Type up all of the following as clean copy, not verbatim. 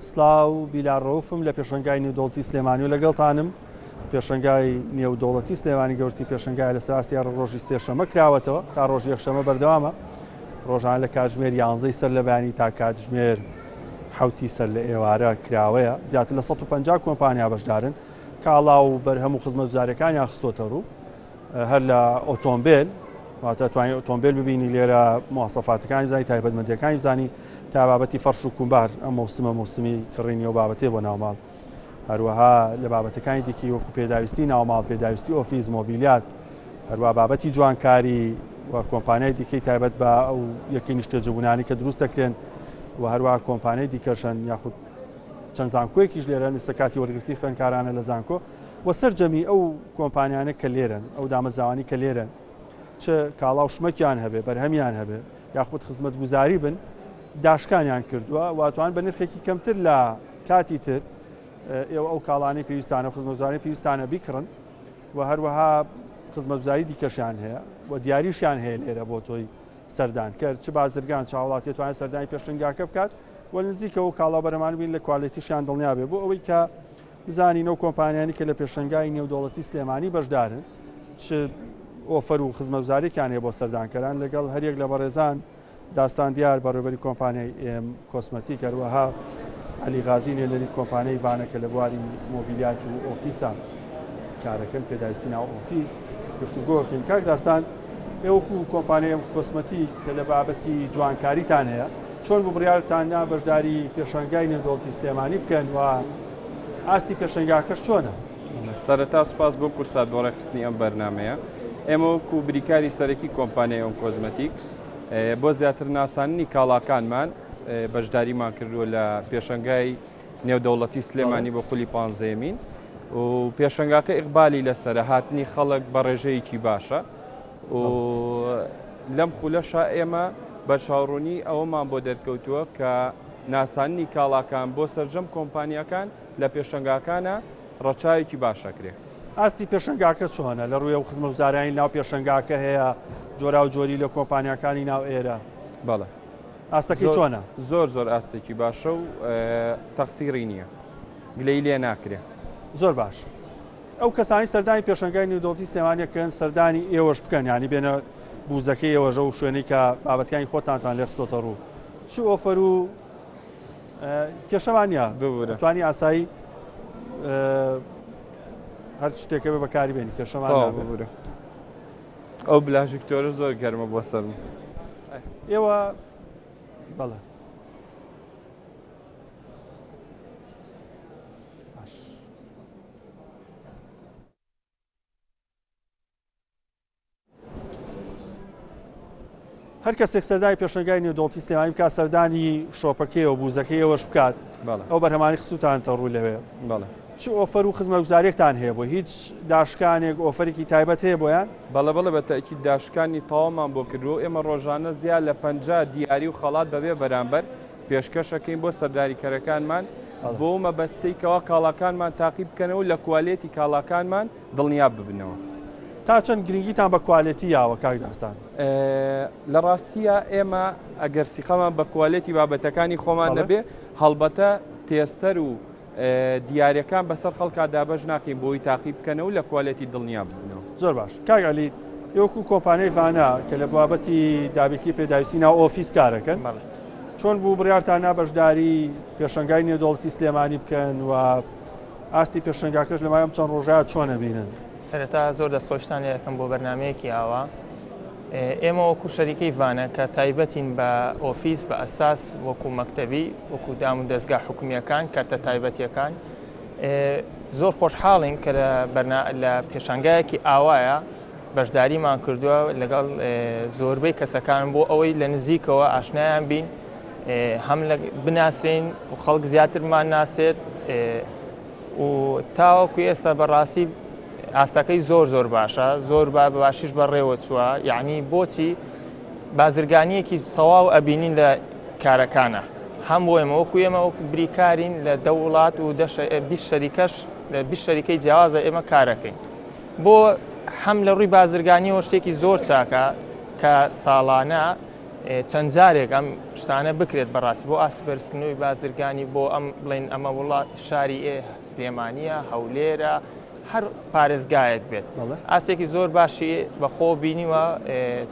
سلااو بیلارڕۆفم لە پێشنگای نێودوڵەتی سلێمانی و لەگەڵتانم پێشنگای نێودوڵەتی سلێمانی گەورتی پێشنگای لە سەراستی ڕۆژی سێشەمە کراوەتەوە تا ڕۆژی یەکشەمە بەردەوامە ڕۆژان لە کاتژمێر 11 سەر لە بەیانی تا کاتژمێر 7 سەر لە ئێوارە کراوەیە زیاتر لە 150 کۆمپانیا بەشدارن کاڵا و بەرهەموو خزمەتگوزاریەکانیان خستۆتە ڕوو هەر لە ئۆتۆمبیل واتە توانین ئۆتۆمبیل ببینی لێرە مواصفاتەکانی زانی تایبەتمەندیەکانی زانی تا بابەتی فەرش و کومبار ئەم موسمی کڕینی و بابەتێ بۆ ناوماڵ هەروەها لە بابەتەکانی دیکەی وەکو پێداویستی ناوماڵ پێداویستی ئۆفیس مۆبیلیات هەروە بابەتی جوانکاری و کۆمپانیای دیکەی تایبەت بە ئەو یەکەی نیشتێجەبوونانی کە دروست دەکرێن و هەروە کۆمپانیای دیکەشن یاخود چەند زانکۆیەکیش لێرە نستەکاتی وەرگرتی خوێندکارانە لە زانکۆ و سەرجەمی ئەو کۆمپانیانە کە لێرن ئەو دامەزاوانی کە لێرن چ کاڵا و شمەکیان هەبێ بەرهەمیان هەبێ یاخود خزمەتگوزاری بن داشکانیان کردووە واتوان بە نرخێکی کەمتر لە کاتی تر ئێوە ئەو کاڵانەی پێویستانە خزمەتگوزاری پێویستانە بیکڕن و هەروەها خزمەتگوزاری دیکەشیان هەیە و دیاریشیان هەیە لێرە بۆ تۆی سەردانکەر چ بازرگان چ وڵاتی توانێت سەردانی پێشنگاکە بکات و نزیکەوە کاڵا بەرەمان بین لە کوالیتیشیان دڵنیا بێ بۆ ئەوەی کە بزانین ئەو کۆمپانیانی کە لە پێشنگای نێودوڵەتی سلێمانی بەشدارن چ ئۆفەر و خزمەتگوزاریەکان هەیە بۆ سەردانکەران لەگەڵ هەریەک لە بەڕێزان داستان دیار بەڕێوەبەری کۆمپانیای کۆسمەتیک هەروەها عەلی غازی نێلەری کۆمپانیای ڤانەکە لە بواری مۆبیلیات و ئۆفیسان کارەکەن پێداویستی ناو ئۆفیس گفتوگۆکەین کاک داستان ئێوەکو کۆمپانیای کۆسمەتیک کە لە بابەتی جوانکاریتان هەیە چۆن بۆ بڕیارتاندا بەشداری پێشنگای نێودوڵەتی سلێمانی بکەن و ئاستی پێشنگاکەش چۆنە؟ سەرەتا سوپاس بۆ کورسات بۆ ڕێخستنی ئەم بەرنامەیە ئێمە وەکو بریکاری سەرەکی کۆمپانیای ئەم کۆزمەتیک بۆ زیاتر ناساننی کاڵاکانمان بەشداریمان کردووە لە پێشنگای نێودەوڵەتی سلێمانی بۆ خولی 15مین و پێشنگاکە ئیقبالی لەسەرە هاتنی خەڵک بە ڕێژەیەکی باشە و لەم خولەشە ئێمە بەرچاوڕوونی ئەوەمان بۆ دەرکەوتووە کە ناساننی کاڵاکان بۆ سەرجەم کۆمپانیەکان لە پێشنگاکانە ڕەچاوێکی باشەکرێ. ئاستی پێشنگاکە چۆنە لە ڕووی ئەو خزمەتگوزاریانی ناو پێشنگاکە هەیە جۆرا و جۆری لە کۆمپانیەکانی ناو ئێرە بەڵێ ئاستەکەی چۆنە؟ زۆر ئاستێکی باشە و تەقسیری نییە گلەی لێ ناکرێ. زۆر باش ئەو کەسانی سەردانی پێشنگای نێودوڵەتی سلێمانیەکەن سەردانی ئێوەش بکەن ینی بێنە بوزەکەی ئێوەژە و شوێنەی کە بابەتیانی خۆتانتان لێخستۆتە ڕوو چ ئۆفەر و کێشەوانە توانی ئاسایی هەر شتێکە بە بەکاری بێنی کێشەمان ببوورە ئەو بلاژکتۆرە زۆر گەرمە بۆ سەرم ئێوە بەڵێ هەر کەسێک سەردانی پێشنگای نێودوڵەتی سلێمانی بکات سەردانی شۆپەکەی و بوزەکەی ئێوەش بکات ئەو بەرهەمانی خستوتانتە ڕوو لەوێ چ ئۆفەر و خزمەتگوزاریەکتان هەیە بۆ هیچ داشکانێک ئۆفەرێکی تایبەت هەیە بۆیان؟ بەڵێ بە تاکید داشکانی تەواومان بۆ کردووە ئێمە ڕۆژانە زیاد لە 50 دیاری و خەڵات بەبێ بەرامبەر پێشکەشەکەین بۆ سەرداریکەرەکانمان بۆ مەبەستەی کەوا کاڵاکانمان تاقی بکەنەوە لە کوالێتی کاڵاکانمان دڵنیاب ببنەوە. تا چەند گرنگیتان بە کوالێتی یاوە کاک داستان؟ لە ڕاستیە ئێمە ئەگەر سیخەمان بە کوالێتی بابەتەکانی خۆمان نەبێ هەڵبەتە تێستەر و دیارەکان بەسەر خەڵکا دابەش ناکەین بۆی تاقی بکەنەوە لە کوالێتی دڵنیا ببنەوە. زۆر باش کاک عەلی ئێوەکو کۆمپانیای ڤانە کە لە بابەتی دابێکی پێداویستی ناو ئۆفیس کارەکەن چۆن بوو بڕیارتانە بەشداری پێشنگای نێودوڵەتی سلێمانی بکەن و ئاستی پێشنگاکەش لە مایم چەند ڕۆژەیە چۆنە بینن؟ سەرەتا زۆر دەستخۆشتان لێەکەم بۆ بەرنمەیەکی ئاوا ئێمە وەکو شەریکەی ڤانە کە تایبەتین بە ئۆفیس بە ئەساس وەکو مەکتەبی وەکو دام و دەستگا حکومیەکان کارتە تایبەتیەکان زۆر خۆشحاڵین کە لە پێشنگایەکی ئاوایە بەشداریمان کردووە لەگەڵ زۆربەی کەسەکان بۆ ئەوەی لە نزیکەوە ئاشنایان بین هەم بناسرین و خەڵک زیاترمان ناسێت و تاوەکو ئێستا بەڕاستی ئاستەکەی زۆر باشە زۆر باشیش بەڕێوە چووە یعنی بۆچی بازرگانیەکی تەواو ئەبینین لە کارەکانە هەم بۆ ئێمە وەکو ئێمە وەکو بریکارین لە دەوڵات و 20 شەریکەش لە 20 شەریکەی جیاوازە ئێمە کارەکەین بۆ هەم لە ڕووی بازرگانیەوە شتێکی زۆر چاکە کە ساڵانە چەند جارێک ئەم شتانە بکرێت بەڕاستی بۆ ئاسپەرسکردنەوەی بازرگانی بۆ ئەم بڵین ئەمە وڵات شاری سلێمانیە هەولێرە هەر پارێزگایەک بێت ئاستێکی زۆر باشی بەخۆ بینیوە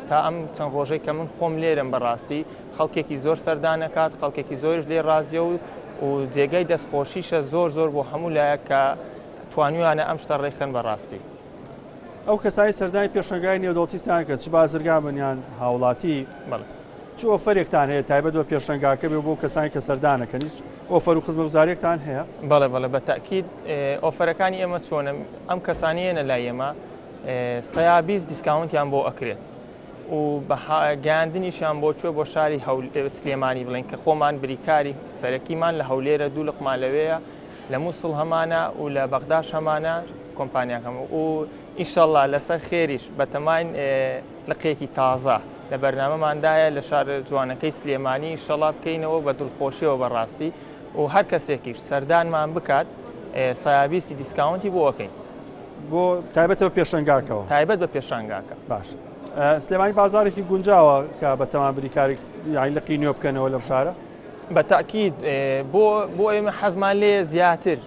تا ئەم چەند ڕۆژەی کە من خۆم لێرم بەڕاستی خەڵکێکی زۆر سەردانەکات خەڵکێکی زۆرش لێ ڕازیە و جێگەی دەستخۆشیشە زۆر زۆر بۆ هەموو لایەک کە توانیوانە ئەم شتە ڕێخن بەڕاستی ئەو کەسایی سەردانی پێشنگای نێودەوڵاتیستان کە چ بازرگان بنیان هاوڵاتی چ ئۆفەرێکتان هەیە تایبەت بە پێشنگاکە بێ بۆ کەسانی کە سەردانەکەن هیچ ئۆفەر و خزمەتگوزاریەکتان هەیە؟ بەڵێ بەڵێ بە تاکید ئۆفەرەکانی ئێمە چۆنە ئەم کەسانیەنە لای ئێمە سەیابیز دیسکاونتیان بۆ ئەکرێت و بە گەیاندنیشان بۆ کوێ بۆ شاری سلێمانی بڵین کە خۆمان بریکاری سەرەکیمان لە هەولێرە دوو لقمان لەوەیە لە مووسڵ هەمانە و لە بەغداش هەمانە کۆمپانیاکەم و ئینشەڵڵا لەسەر خێریش بەتەماین لقێکی تازە لە بەرنامەماندایە لە شار جوانەکەی سلێمانی ئینشەڵڵا بکەینەوە بە دڵخۆشیەوە بەڕاستی و هەر کەسێکیش سەردانمان بکات سایابیستی دیسکاونتی بۆ ئەەکەین بۆ تایبەت بە پێشنگاکەوە تایبەت بە پێشنگاکە باش سلێمانی بازارێکی گونجاوە کە بەتەمان بریکاری یانی لقی نوێ بکەنەوە لەم شارە بە تاکید بۆ ئێمە حەزمان لێ زیاتر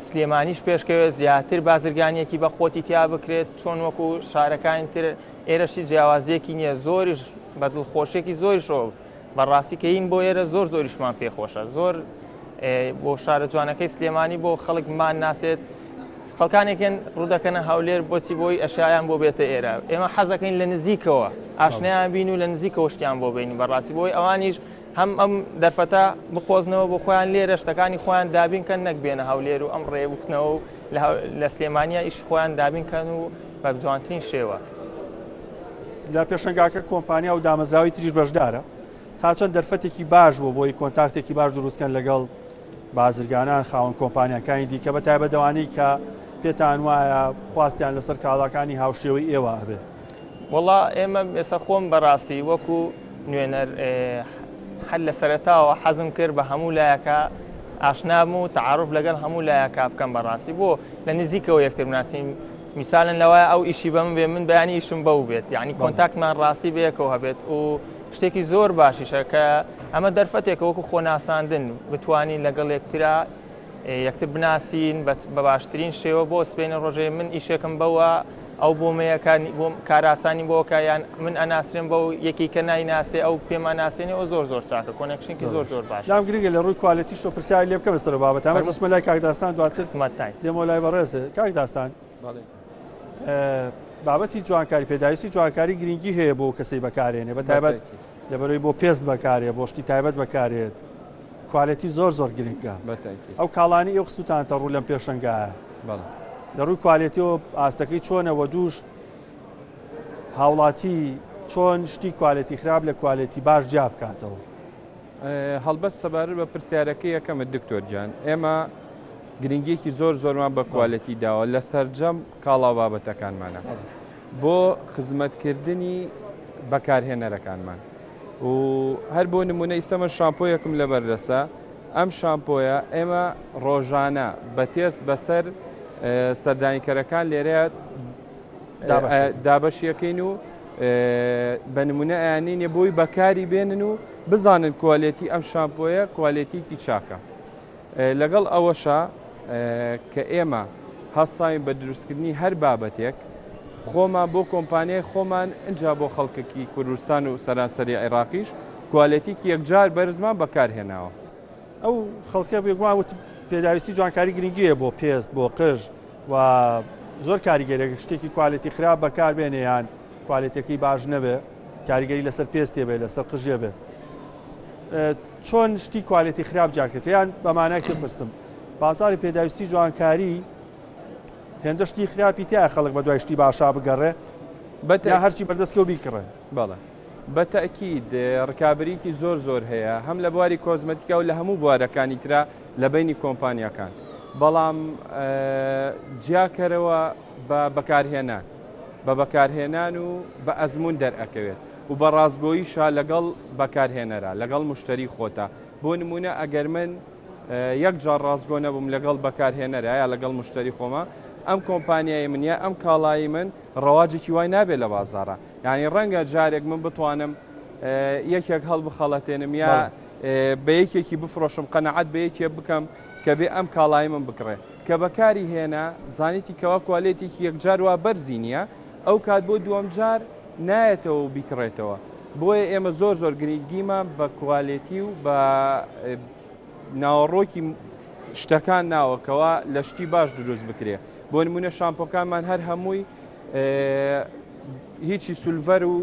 سلێمانیش پێشکەوێت زیاتر بازرگانیەکی بە خۆتی تیا بکرێت چۆن وەکو شارەکانی تر ئێرەشی جیاوازیەکی نییە زۆریش بە دڵخۆشێکی زۆریشەوە بەڕاستی کە هین بۆ ئێرە زۆر زۆریشمان پێخۆشە زۆر بۆ شارە جوانەکەی سلێمانی بۆ خەڵکمان ناسێت خەڵکانێکن ڕوودەکەنە هەولێر بۆچی بۆی ئەشیان بۆ بێتە ئێرە ئێمە حەزەکەین لە نزیکەوە ئاشنیان بین و لە نزیکەوە شتیان بۆ بین بەڕاستی بۆی ئەوانیش هەم ئەم دەرفەتە بقۆزنەوە بۆ خۆیان لێرە شتەکانی خۆیان دابینکەن نەکبێنە هەولێر و ئەم ڕێبکنەوە و لە سلێمانیا ئیش خۆیان دابینکەن و بە جوانترین شێوە لە پێشنگاکە کۆمپانیا و دامەزراوی تریش بەشدارە تا چەند دەرفەتێکی باش بوو بۆی کۆنتاکتێکی باش دروستکەن لەگەڵ بازرگانان خاوەن کۆمپانیەکانی دیکە بە تایبەتەوانەی کە پێتان وایە خواستیان لەسەر کاڵاکانی هاوشێوەی ئێوە هەبێ وەڵا ئێمە ئێستا خۆم بەڕاستی وەکو نوێنەر هەر لە سەرەتاوە حەزم کرد بە هەموو لایەکە ئاشنام و تعارف لەگەڵ هەموو لایەکە بکەم بەڕاستی بۆ لە نزیکەوە یەکتر بناسیین میسالن لەوایە ئەو ئیشی بەم بێ من بەیانی ئیشم بەو بێت یعنی کۆنتاکتمان ڕاستی بەیەکەوە هەبێت و شتێکی زۆر باشیشە کە ئەمە دەرفەتێکە وەکو خۆناساندن بتوانین لەگەڵ یەکترا یەکتر بناسیین بە باشترین شێوە بۆ سبینە ڕۆژێ من ئیشێکم بەوە ئەو بۆمەیەکانی بۆ کاراسانی بۆکیان من ئەناسرێن بە یەکی کە نایناسێ ئەو پێمان ناسێنێ ئەو زۆر زۆر چاکە کۆنێکشنکی زۆر زۆر باش لام گرنگە لە ڕووی کوالیتیش و پرسیاری لێ بکەم لەسەر بابەت ئەمە دەستمە لای کاک داستان دواتر دێمە لای بەڕێزێ کاک داستان بابەتی جوانکاری پێداویستی جوانکاری گرنگی هەیە بۆ کەسەی بەکارێنێ بە تایبەت لەبەرەوەی بۆ پێست بەکارێ بۆ شتی تایبەت بەکارێت کوالیتی زۆر زۆر گرنگە ئەو کاڵانی ئێو خستوتانتە ڕوو لەم پێشنگایە لە ڕووی کوالیتیەوە ئاستەکەی چۆنەوە دووش هاوڵاتی چۆن شتی کوالیتی خراپ لە کوالیتی باش جیا بکاتەوە هەڵبەت سەبارەت بە پرسیارەکەی یەکەمت دکتۆر گیان ئێمە گرنگیەکی زۆر زۆرمان بە کوالیتی داوە لە سەرجەم کاڵا بابەتەکانمانە بۆ خزمەتکردنی بەکارهێنەرەکانمان و هەر بۆ نمونە ئیسەمە شامپۆیەکم لەبەردەسە ئەم شامپۆیە ئێمە ڕۆژانە بە تێست بەسەر سەردانیکەرەکان لێرەیە دابەشیەکەین و بە نمونە ئەیانینێ بۆی بەکاری بێنن و بزانن کوالیتی ئەم شامپۆیە کوالیتیکی چاکە لەگەڵ ئەوەشە کە ئێمە هەستاین بە دروستکردنی هەر بابەتێک خۆمان بۆ کۆمپانیای خۆمان ئەجا بۆ خەڵکێکی کوردستان و سەرانسەری عێراقیش کوالیتیکی یەکجار بەرزمان بەکارهێناوە ئەو خەڵکە بێگومان وت پێداویستی جوانکاری گرنگیە بۆ پێست بۆ قژ و زۆر کاریگەرێک شتێکی کوالیتی خراپ بەکار بێنێ یان کوالیتەکەی باش نەبێ کاریگەری لەسەر پێستێ بێ لەسەر قژێ بێ چۆن شتی کوالیتی خراپ جاکرێت یان بەمانایەک پرسم بازاری پێداویستی جوانکاری هێندە شتی خراپی تیا خەڵک بە دوای شتی باشا بگەڕێ یا هەرچی بەردەستکە و بیکڕێ بەڵێ بەتەکید ڕکابریکی زۆر زۆر هەیە هەم لە بواری کۆزمەتیکا و لە هەموو بوارەکانی ترا لە بینی کۆمپانیەکان بەڵام جیاکەرەوە بە بەکارهێنان بە بەکارهێنان و بە ئەزمون دەرئەکەوێت و بە ڕازگۆییشا لەگەڵ بەکارهێنەرە لەگەڵ مشتری خۆتە بۆ نمونە ئەگەر من یەک جار ڕازگۆ نەبووم لەگەڵ بەکارهێنەرە یا لەگەڵ مشتری خۆمە ئەم کۆمپانیای منە ئەم کاڵایی من ڕەواجێکی وای نابێت لە بازارە یعنی ڕەنگە جارێک من بتوانم یەکێک هەڵبخەڵەتێنم یا بە یەکێکی بفرۆشم قەنەعەت بە یەکێ بکەم کە بێ ئەم کاڵایی من بکڕێ کە بەکاری هێنا زانیتی کەوا کوالێتێکی یەکجار وا بەرزی نییە ئەو کات بۆ دووەم جار نایەتەوە و بیکڕێتەوە بۆیە ئێمە زۆر گرنگیمە بە کوالێتی و بە ناوەڕۆکی شتەکان ناوەکەوە لە شتی باش دروست بکرێ بۆ نمونە شامپۆکانمان هەر هەمووی هیچی سولڤەر و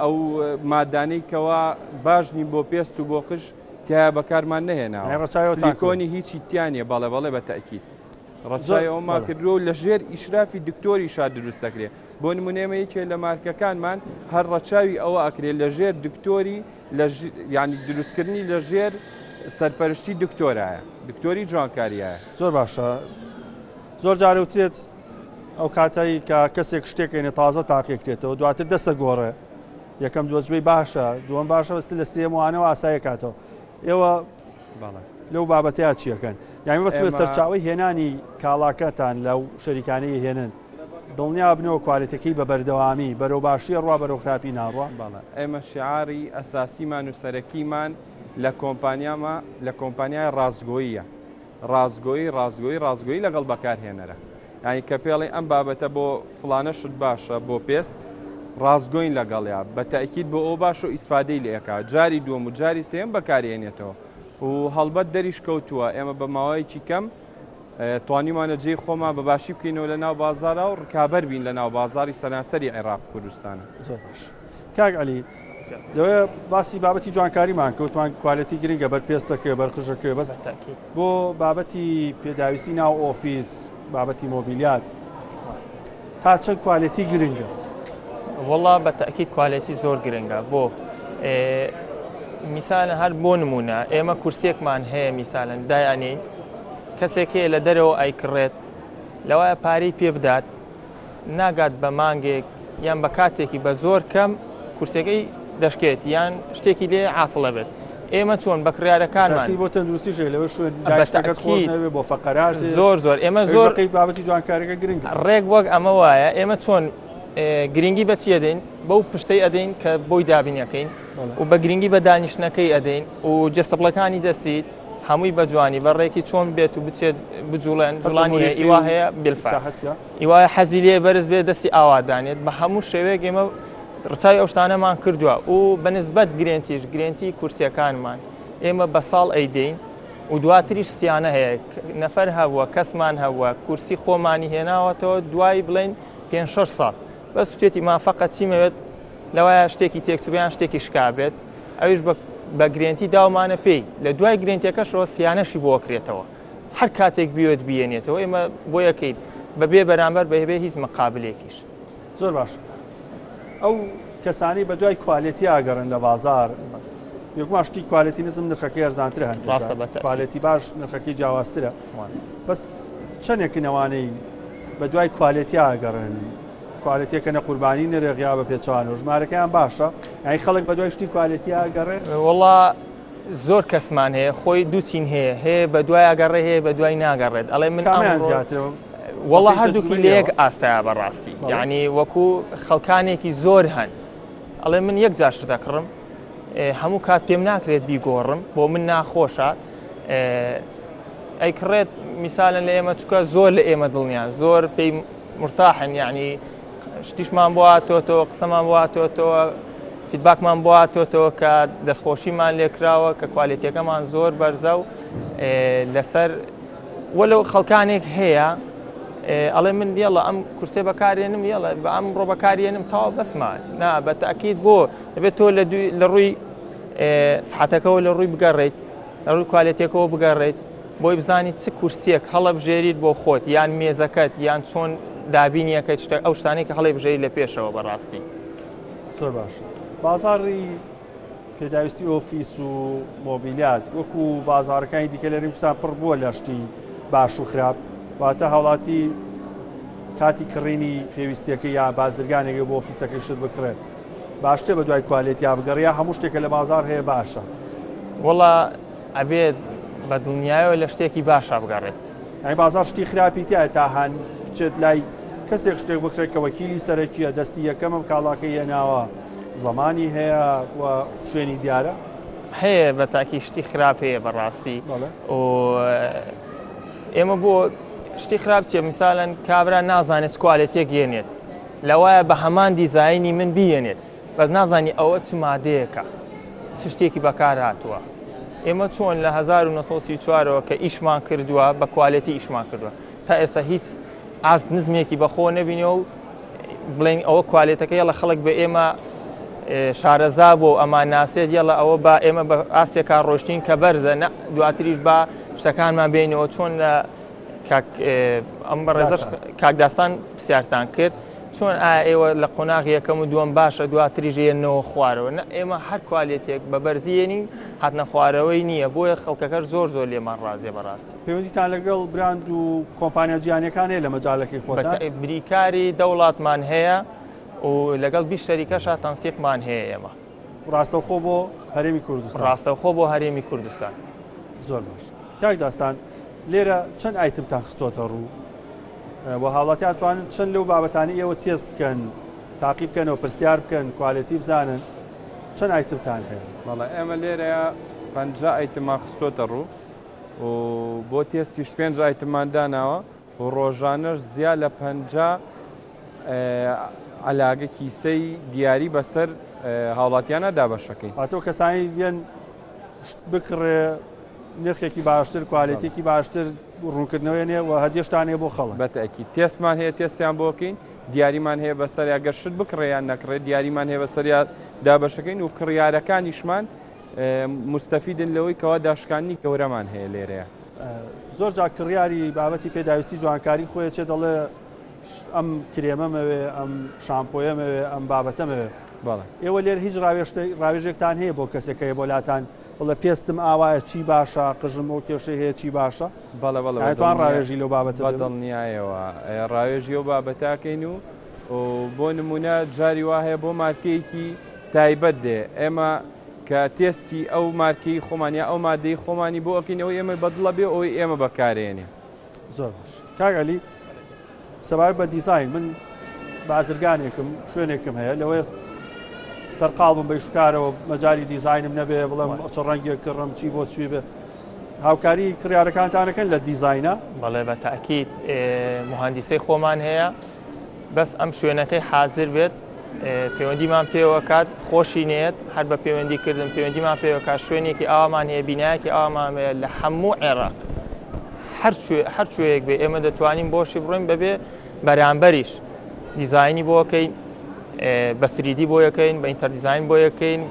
ئەو مادانەی کەوا باشنی بۆ پێست و بۆ قش تیا بەکارمان نەهێناوە سیلیکۆنی هیچی تیانە بەڵێ بە تەکیید ڕەچای ئەوما کردو لە ژێر ئیشرافی دکتۆری شاد دروست دەکرێ بۆ نمونێمە یەکێ لە مارکەکانمان هەر ڕەچاوی ئەوە ئەکرێت لە ژێر دکتۆری ینی دروستکردنی لە ژێر سەرپەرشتی دکتۆرایە دکتۆری جوانکاریایە زۆر باشە زۆر جارەوتێت ئەو کاتایی کە کەسێک شتێکێنێ تازە تاقیکرێتەوە دواتر دەستە گۆڕێ یەکەم جۆجوێی باشە دووەم باشە وەستی لە سێم وانەوە ئاسایە کاتەوە ئێوە لەو بابەتەیە چیەکەن یانی بەست بە سەرچاوی هێنانی کاڵاکەتان لەو شەریکانەی هێنن دڵنیا بنەوە کوالێتەکەی بە بەردەوامی بەرەو باشیە ڕوا بەرەو خراپی ناڕوە ئێمە شیعاری ئەساسیمان و سەرەکیمان لە کۆمپانیامە لە کۆمپانیای ڕازگۆییە ڕازگۆیی لەگەڵ بەکارهێنەرە یانی کە پێڵێ ئەم بابەتە بۆ فڵانە شت باشە بۆ پێست ڕازگۆین لەگەڵیا بە تاکید بۆ ئەو باش و ئیسفادەی لێکا جاری دووەم و جاری سێم بەکارهێنێتەوە و هەڵبەت دەریش کەوتووە ئێمە بە ماوەیەکی کەم توانیمانە جێی خۆمان بە باشی بکەینەوە لە ناو بازارە و ڕکابەر بین لە ناو بازاری سەرانسەری عێراق کوردستانە زۆر باش کاک عەلی لەوەیە باسی بابەتی جوانکاریمان کەوتمان کوالەتی گرنگە بەر پێستەکە بەرخژەکە بەس بۆ بابەتی پێداویستی ناو ئۆفیس بابەتی مۆبیلیات تا چەند کوالەتی گرنگە وەڵا بە تەکید کوالێتی زۆر گرنگە بۆ میسالە هەر بۆ نمونە ئێمە کورسێکمان هەیە میسالەن دایانی کەسێک هەیە لە دەرەوە ئایکڕێت لەوایە پارەی پێ بدات ناگات بە مانگێک یان بە کاتێکی بە زۆر کەم کورسەکەی دەشکێت یان شتێکی لێ عاتڵە بێت ئێمە چۆن بە کڕیارەکانمان بۆ تەندروستی لەوە شوێن داشتەکەت خۆش نەوێ بۆ فەقەرات زۆر ئێمە زۆر بابەتی جوانکاریەکە گرنگ ڕێک وەک ئەمە وایە ئێمە چۆن گرنگی بە چی ئەدەین بەو پشتەی ئەدەین کە بۆی دابینەکەین و بە گرنگی بە دانیشتەکەی ئەدەین و جستەپڵەکانی دەستیت هەمووی بە جوانی بەڕێکی چۆن بێت و بچێت بجوڵێن جوڵانی هەیە ئیوا هەیە بلفا ئیوایە حەزی لێ بەرز بێت دەستی ئاوادانێت بە هەموو شێوەیەک ئێمە ڕچای ئەو شتانەمان کردووە و بەنسبەت گرنگی کورسیەکانمان ئێمە بە ساڵ ئەیدەین و دواتریش سیانە هەیە نەفەر هەبووە کەسمان هەبووە کورسی خۆمانی هێناوەتەوە دوای بڵێن 5-6 ساڵ بەس سوێتی مافەقەت چیمەوێت لەوایە شتێکی تێکسوبیان شتێکی شکابێت ئەویش بە گرنتی داومانە پێی لە دوای گرنتیەکەشەوە سیانەشی بۆ کرێتەوە هەر کاتێک بیوێت بێنێتەوە ئێمە بۆ یەکەیت بەبێ بەرامبەر بەهێبێ هیچ مەقابلێکیش زۆر باش ئەو کەسانی بە دوای کوالێتی ئاگەڕن لە بازار یەکمان شتی کوالێتی نزم نرخەکەی ئەرزانترە هەن کوالێتی باش نرخەکەی جیاوازترە بەس چەندێکنەوانەی بە دوای کوالێتی ئاگەڕن کوالێتیەکە نە قوربانی نرێغیا بە پێچوان و ژمارەکەیان باشە یعنی خەڵک بە دوای شتی کوالێتی ئاگەڕێ وەڵا زۆر کەسمان هەیە خۆی دووچین هەیە بە دوای ئاگەڕێ هەیە بە دوای ناگەڕێت ئەڵێ من زیاترەوە وەڵا هەردووکی لە یەک ئاستایە بەڕاستی یعنی وەکو خەڵکانێکی زۆر هەن ئەڵێ من یەک جار شت دەکڕم هەموو کات پێم ناکرێت بیگۆڕم بۆ من ناخۆشە ئەیکڕێت میسالن لە ئێمە چکە زۆر لە ئێمە دڵنیان زۆر پێی مرتاحن یعنی شتیشمان بواتەوە قسەمان بواتەوە فیدباکمان بواتەوە کە دەستخۆشیمان لێکراوە کە کوالێتیەکەمان زۆر بەرزە و لەسەر وەلو خەڵکانێک هەیە ئەڵێ من دیڵە ئەم کورسێ بەکارێنم یڵە بە ئەم ڕۆ بەکارێنم تاوە بەسمان نا بە تاکید بۆ دەبێت تۆ لە ڕووی سحەتەکەەوە لە ڕووی بگەڕێیت لە ڕووی کوالێتێکەوە بگەڕێیت بۆی بزانیت چ کورسێک هەڵە بژێریت بۆ خۆت یان مێزەکەت یان چۆن دابینیەکە ئەو شتانەی کە هەڵی بژێری لە پێشەوە بەڕاستی زۆر باش بازاڕی پێداویستی ئۆفیس و مۆبیلیات وەکو بازارەکانی دیکە لەری کوردستان پڕ بووە لە شتی باش و خراپ واتە هەوڵاتی کاتی کڕینی پێویستیەکە یا بازرگانێکی بۆ ئۆفیسەکەی شت بکرێت باشتر بە دوای کوالێتی یا بگەڕیا هەموو شتێکە لە بازار هەیە باشە وەڵا ئەبێت بە دڵنیایەوە لە شتێکی باشە بگەڕێت ئەی بازار شتی خراپی تایە تا هەن بچێت لای کەسێک شتێک بکرێت کە وەکیلی سەرەکیە دەستی یەکەمم کاڵاکەی هێناوە زمانی هەیە و شوێنی دیارە هەیە بە تاکی شتی خراپ هەیە بەڕاستی و ئێمە بۆ شتی خراپ چیە میساڵەن کابرا نازانێت کوالێتێک گێنێت لەوایە بە هەمان دیزایانی من بیێنێت بەس نازانی ئەوە چ مادەیەکە چ شتێکی بەکار هاتووە ئێمە چۆن لە 1934ەوە کە ئیشمان کردووە بە کوالێتی ئیشمان کردووە تا ئێستا هیچ ئاست نزمێکی بەخۆ نەبینەوە و بڵێن ئەوە کوالێتەکە یەڵە خەڵک بە ئێمە شارەزا بۆ ئەمان ناسێت یەڵە ئەوە با ئێمە بە ئاستێکا ڕۆشتین کە بەرزە دواتریش با شتەکانمان بینەوە چۆن لە ئەم بەڕێزەش کاکداستان پرسیارتان کرد چۆن ئایا ئێوە لە قۆناغی یەکەم و دووەم باشە دواتریش ێنەوە خوارەوە ئێمە هەر کوالێتێک بە بەرزیێنین هاتنە خوارەوەی نییە بۆیە خەڵکەکەش زۆر لێمان ڕازێ بەڕاستی پەیوەندیتان لەگەڵ براند و کۆمپانیا جیهانیەکان هەیە لە مەجاڵەکەی خۆتان بریکاری دەوڵاتمان هەیە و لەگەڵ 20 شەریکەشە تەنسیقمان هەیە ئێمە ڕاستەوخۆ بۆ هەرێمی کوردستان ڕاستەوخۆ بۆ هەرێمی کوردستان زۆر باش کاک داستان لێرە چەند ئایتمتان خستۆتە ڕوو بۆ هاوڵاتیان توانن چەند لەو بابەتانی ئێوە تێست بکەن تاقی بکەنەوە پرسیار بکەن کوالێتی بزانن چەند ئایتمتان هەیە وەڵا ئێمە لێرەیە 50 ئایتمان خستۆتە ڕوو و بۆ تێستیش 5 ئایتمان داناوە و ڕۆژانەش زیاد لە 50 علاگە کیسەی دیاری بەسەر هاوڵاتیانە دابەشەکەی هاتۆ کەسانی دێن بکڕێ نرخێکی باشتر کوالێتێکی باشتر ڕوونکردنەوەی نێ و هەدیشتانێ بۆ خەڵک بەتەکی تێستمان هەیە تێستیان بۆکەین دیاریمان هەیە بەسەر ئەگەر شت بکڕێیان نەکڕێت دیاریمان هەیە بەسەریا دابەشەکەین و کڕیارەکانیشمان مستەفیدن لەوەی کەوا داشکانی گەورەمان هەیە لێرەیە زۆر جا کڕیاری بابەتی پێداویستی جوانکاری خۆی چێ دەڵێ ئەم کرێمەمەوێ ئەم شامپۆیەمەوێ ئەم بابەتەمەوێ بەڵێ ئێوە لێر هیچ ڕاوێژێکتان هەیە بۆ کەسێکەیە بۆ لاتان بڵێ پێستم ئاوایە چی باشە قژم ئەو کێشەی هەیە چی باشە بەڵێ بەڵێ توان ڕاوێژی لەو بابەتە دڵنیایەوە ڕاوێژی ئەو بابەتاکەین و بۆ نمونە جاری وا هەیە بۆ مارکەیەکی تایبەت دێ ئێمە کە تێستی ئەو مارکەی خۆمانیا ئەو مادەی خۆمانی بۆ ئەکەینەوەی ئێمە بەدڵە بێ ئەوی ئێمە بەکارێنێ زۆر باش کاگەلی سەبار بە دیزاین من بازرگانێکم شوێنێکم هەیە لەوەی سەرقاڵبم بە شکارەوە مەجای دیزاینم نەبێ بڵم چ ڕەنگێک کڕم چی بۆ چی بێ هاوکاری کڕیارەکانتانەکەن لە دیزاینە بەڵێ بە تاکید مهندسەی خۆمان هەیە بەس ئەم شوێنەکەی حاضر بێت پەیوەندیمان پێوە کات خۆشی نێت هەر بە پەیوەندیکردن پەیوەندیمان پێوە کات شوێنێکی ئاوامان هەیە بینایەکی ئاوامان هەیە لە هەموو عێراق هەر شوێیەک بێ ئێمە دەتوانین بۆشی بڕۆین بەبێ بەرامبەریش دیزایانی بۆ یەکەین بە 3D بۆ یەکەین بە ئینتەردیزاین بۆ یەکەین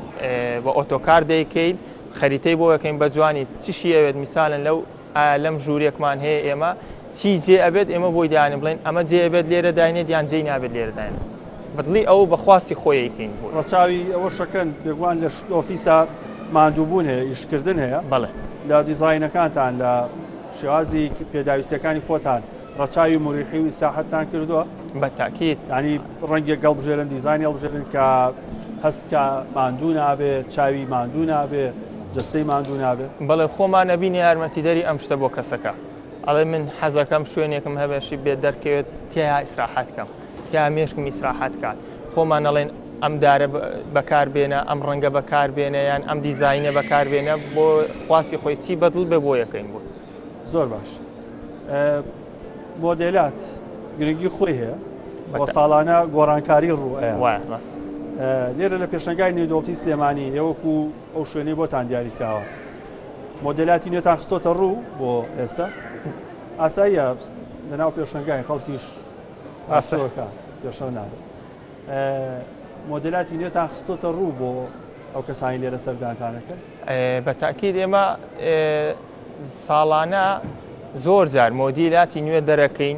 بە ئۆتۆکار دەیکەین خەریتەی بۆ یەکەین بە جوانی چیشی ئەوێت میساڵن لەم ژوورێکمان هەیە ئێمە چی جێ ئەبێت ئێمە بۆی داین بڵێن ئەمە جێ ئەبێت لێرە داینێت یان جێی نابێت لێرە داینێت بەدڵی ئەو بەخواستی خۆیەکەین بوو ڕەچاوی ئەوە شەکەن بێگوان لە ئۆفیسا ماندووبوون هەیە ئیشکردن هەیە بەڵێ لە دیزاینەکانتان لە شێوازی پێداویستەکانی خۆتان ڕەچاوی مریحی و ساحەتتان کردووە بە تاکید ینی ڕەنگێک گەڵبژێرن دیزایانی هەڵبژێرن کە هەستکە ماندوو نابێ چاوی ماندوو نابێ جستەی ماندوو نابێ بەڵێ خۆمان نەبینی یارمەتیدەری ئەم شتە بۆ کەسەکە ئەڵێ من حەزەکەم شوێنێکم هەبێشی بێت دەرکەوێت تیا ئیسراحەتکەم تیا مێشکم ئیسراحەت کات خۆمان نەڵێن ئەم دارە بەکاربێنە ئەم ڕەنگە بەکاربێنە یان ئەم دیزاینە بەکاربێنە بۆ خواستی خۆی چی بەدڵ بێ بۆ یەکەین بوو زۆر باش مۆدێلات گرنگی خۆی هەیە بۆ ساڵانە گۆڕانکاری ڕوئەیە لێرە لە پێشنگای نێودەوڵەتی سلێمانی ئێوەکو ئەو شوێنەی بۆتان دیاریکراوە مۆدێلاتی نوێتان خستۆتە ڕوو بۆ ئێستا ئاساییە لەناو پێشنگای خەڵکیش ئاسەوەکە پێشە نابێت مۆدێلاتی نوێتان خستۆتە ڕوو بۆ ئەو کەسانی لێرە سەردانتانەکەن بە تاکید ئێمە ساڵانە زۆر جار مۆدیلاتی نوێ دەرەکەین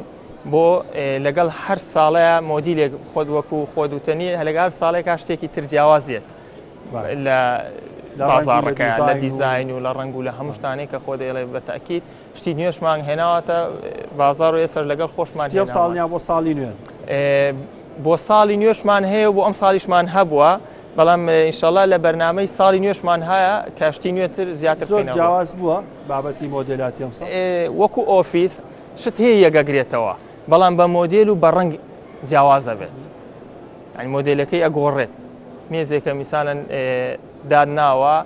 بۆ لەگەڵ هەر ساڵەیە مۆدیلێک خۆت وەکو خۆدوتنی لەگەڵ ساڵێکا شتێکی تر جیاوازێت لە بازاڕەکە لە دیزاین و لە ڕنگ و لە هەموو شتانەی کە خۆ دەڵێ بە تاکید شتی نوێشمان هێناوەتە بازار و ئێسەر لەگەڵ خۆشمان ساڵیان بۆ ساڵی نوێن بۆ ساڵی نوێشمان هەیە و بۆ ئەم ساڵیشمان هەبووە بەڵام ئینشەڵا لە بەرنامەی ساڵی نوێشمان هەیە کاشتی نوێتر زیاتر زۆر جیاواز بووە بابەتی مۆدێلاتی ئەم وەکو ئۆفیس شت هەیە یەگەگرێتەوە بەڵام بە مۆدێل و بە ڕەنگ جیاوازە بێت ئەنی مۆدێلەکەی ئەگۆڕێت مێزێکە میسالەن دادناوە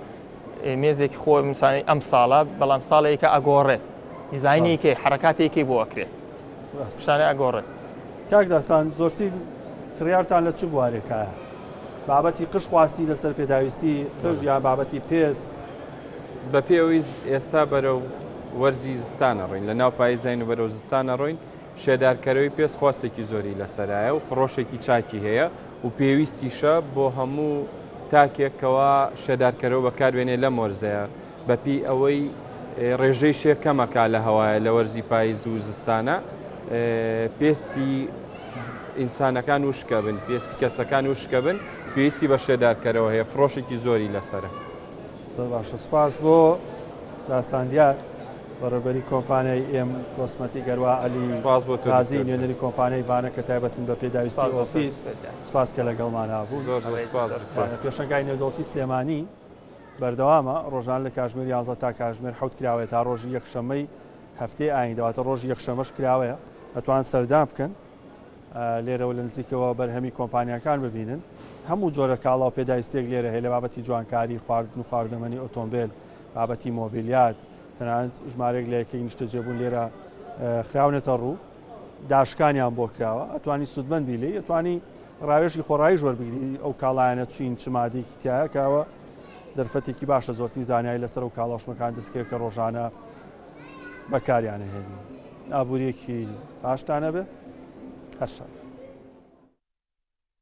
مێزێکی خۆ میسانی ئەم ساڵە بەڵام ساڵێکە ئەگۆڕێت دیزاینێکی حرکاتێکی بۆ ئەکرێت شانە ئەگۆڕێت. کاک داستان زۆرتر فریارتان لە چ بوارێکایە؟ بابەتی قش خواستی لەسەر پێداویستی قژ یان بابەتی پێست؟ بە پێویست ئێستا بەرەو وەرزی زستانە ڕۆین لە ناو پاییزین و بەرەو زستانە ڕۆین. شێدارکەرەوەی پێست خواستێکی زۆری لەسەرایە و فڕۆشێکی چاکی هەیە و پێویستیشە بۆ هەموو تاکێکەوە شێدارکەرەوە بەکاربێنێ لە مۆرزەیە بەپی ئەوەی ڕێژەی شێکەمەکا لە هەوایە لە وەرزی پاییز و زستانە پێستی ئینسانەکان وشکە بن، پێستی کەسەکان وشکە بن، پێویستی بە شێدارکەرەوە هەیە، فڕۆشێکی زۆری لەسرە. باشە، سپاس بۆ داستان دیار بەڕێبەری کۆمپانیای ئێم کۆسمەتی گەروە عەلی غازی نوێنەری کۆمپانیای ڤانە کە تایبەتن بە پێداویستی ئۆفیس. سپاس کە لەگەڵمانە بوو. پێشەنگای نێودەوڵەتی سلێمانی بەردەوامە ڕۆژان لە کاتژمێر 11 تا کاتژمێر 7 کراوەیە تا ڕۆژی یەکشەمەی هەفتەی ئایندەواتە ڕۆژی یەکشەمەش کراوەیە ئەتوان سەردان بکەن لێرەوە لە نزیکەوە بەرهەمی کۆمپانیاکان ببینن. هەموو جۆرە کاڵا و پێداویستێک لێرە هەیە لە بابەتی جوانکاری، خواردن و خواردنەمەنی ئۆتۆمبیل، بابەتی مۆبیلیات، تەنانەت ژمارەیەک لە یەکەی نیشتە جێبوون لێرە خراونێتە ڕوو، داشکانیان بۆ کراوە، ئەتوانی سوودمەند بی لێ، ئەتوانی ڕاوێژی خۆڕایی ژوەربگری ئەو کاڵایانە چین چ مادەیەکی تایە کاوە دەرفەتێکی باشە زۆرتی زانایی لەسەر و کاڵەشمەکان دەستکرد کە ڕۆژانە بەکاریانە هێنی. ئابوووریەکی باشتانە بێ هەر شەد.